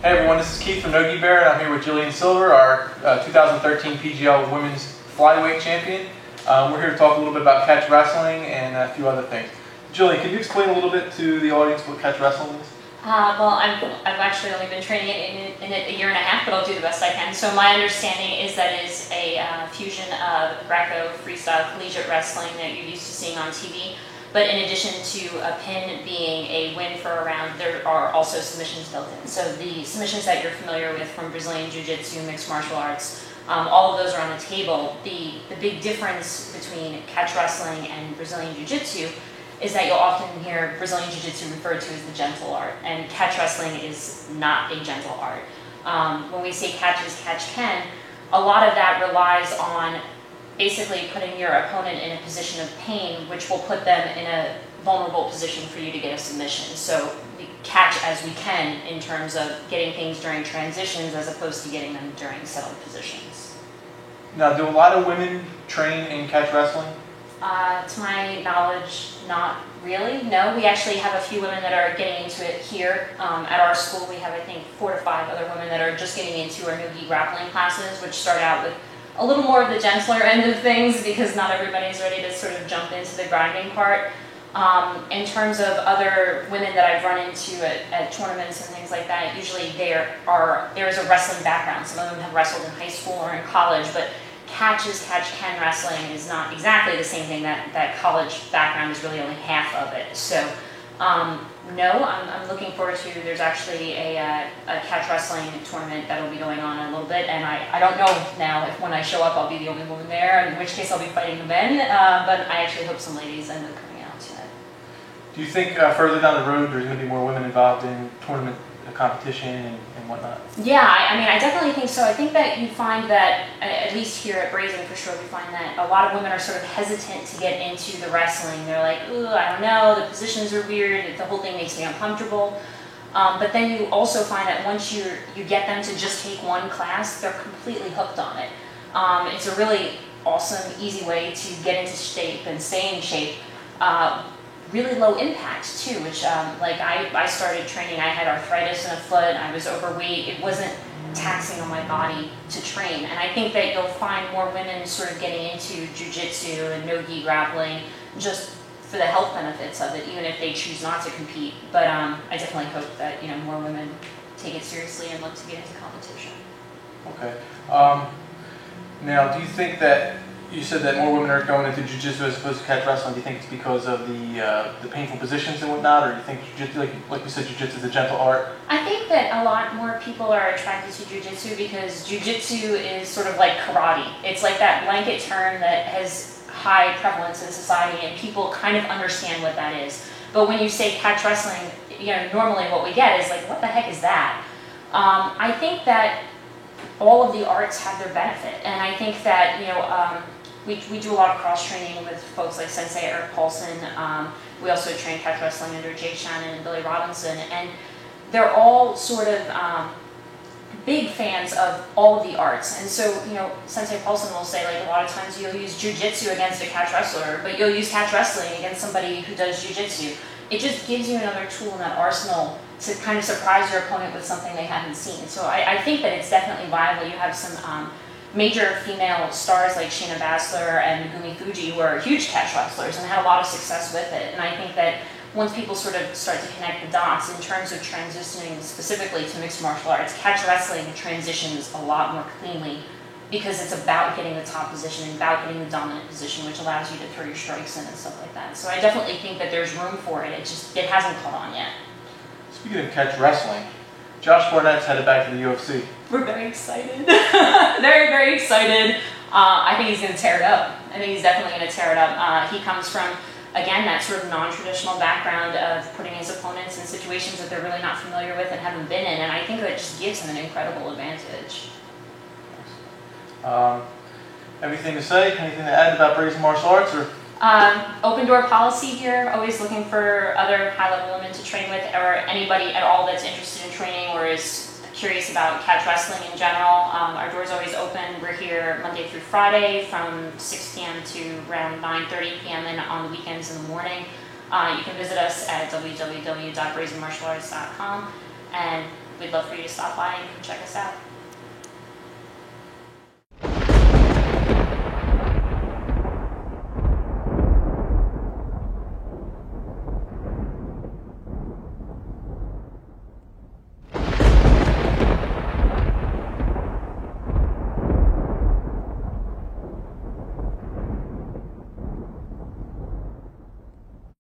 Hey everyone, this is Keith from Nogi Bear, and I'm here with Jillian Silver, our 2013 PGL Women's Flyweight Champion. We're here to talk a little bit about catch wrestling and a few other things. Jillian, can you explain a little bit to the audience what catch wrestling is? Well, I've actually only been training in it a year and a half, but I'll do the best I can. So my understanding is that it is a fusion of Greco, freestyle, collegiate wrestling that you're used to seeing on TV. But in addition to a pin being a win for a round, there are also submissions built in. So the submissions that you're familiar with from Brazilian Jiu-Jitsu, mixed martial arts, all of those are on the table. The big difference between catch wrestling and Brazilian Jiu-Jitsu is that you'll often hear Brazilian Jiu-Jitsu referred to as the gentle art, and catch wrestling is not a gentle art. When we say catch is catch can, a lot of that relies on basically putting your opponent in a position of pain, which will put them in a vulnerable position for you to get a submission. So we catch as we can in terms of getting things during transitions as opposed to getting them during settled positions. Now, do a lot of women train in catch wrestling? To my knowledge, not really. No, we actually have a few women that are getting into it here. At our school, we have, I think, 4 to 5 other women that are just getting into our no-gi grappling classes, which start out with a little more of the gentler end of things because not everybody's ready to sort of jump into the grinding part. In terms of other women that I've run into at tournaments and things like that, usually there is a wrestling background. Some of them have wrestled in high school or in college, but catch can wrestling is not exactly the same thing. That college background is really only half of it. So no, I'm looking forward to, there's actually a catch wrestling tournament that'll be going on in a little bit, and I don't know now if when I show up I'll be the only woman there, in which case I'll be fighting the men, but I actually hope some ladies end up coming out to it. Do you think further down the road there's going to be more women involved in tournament competition and whatnot? Yeah, I mean, I definitely think so. I think that you find that, at least here at Brazen for sure, we find that a lot of women are sort of hesitant to get into the wrestling. They're like, ooh, I don't know, the positions are weird, the whole thing makes me uncomfortable. But then you also find that once you get them to just take one class, they're completely hooked on it. It's a really awesome, easy way to get into shape and stay in shape. Really low impact too, which like I started training, I had arthritis in a foot, I was overweight, it wasn't taxing on my body to train. And I think that you'll find more women sort of getting into jiu-jitsu and no-gi grappling just for the health benefits of it, even if they choose not to compete. But I definitely hope that more women take it seriously and look to get into competition. Okay. Now, do you think that, you said that more women are going into jiu-jitsu as opposed to catch wrestling. Do you think it's because of the painful positions and whatnot, or do you think jiu-jitsu, like we said, jiu-jitsu is a gentle art? I think that a lot more people are attracted to jiu-jitsu because jiu-jitsu is sort of like karate. It's like that blanket term that has high prevalence in society and people kind of understand what that is. But when you say catch wrestling, normally what we get is like, what the heck is that? I think that all of the arts have their benefit, and I think that we do a lot of cross-training with folks like Sensei Eric Paulson. We also train catch wrestling under Jake Shannon and Billy Robinson, and they're all sort of big fans of all of the arts. And so, Sensei Paulson will say, like, a lot of times you'll use jiu-jitsu against a catch wrestler, but you'll use catch wrestling against somebody who does jiu-jitsu. It just gives you another tool in that arsenal to kind of surprise your opponent with something they haven't seen. So I think that it's definitely viable. You have some major female stars like Shayna Baszler and Megumi Fuji who are huge catch wrestlers and had a lot of success with it. And I think that once people sort of start to connect the dots in terms of transitioning specifically to mixed martial arts, catch wrestling transitions a lot more cleanly because it's about getting the top position and about getting the dominant position, which allows you to throw your strikes in and stuff like that. So I definitely think that there's room for it. It hasn't caught on yet. Speaking of catch wrestling, Josh Barnett's headed back to the UFC. We're very excited. Very, very excited. I think he's going to tear it up. I think he's definitely going to tear it up. He comes from, again, that sort of non-traditional background of putting his opponents in situations that they're really not familiar with and haven't been in, and I think that just gives him an incredible advantage. Anything to say? Anything to add about Brazen Martial Arts? Or? Open door policy here, always looking for other high-level women to train with, or anybody at all that's interested in training or is curious about catch wrestling in general. Our door's always open. We're here Monday through Friday from 6 p.m. to around 9:30 p.m. and on the weekends in the morning. You can visit us at www.brazenmartialarts.com, and we'd love for you to stop by and check us out.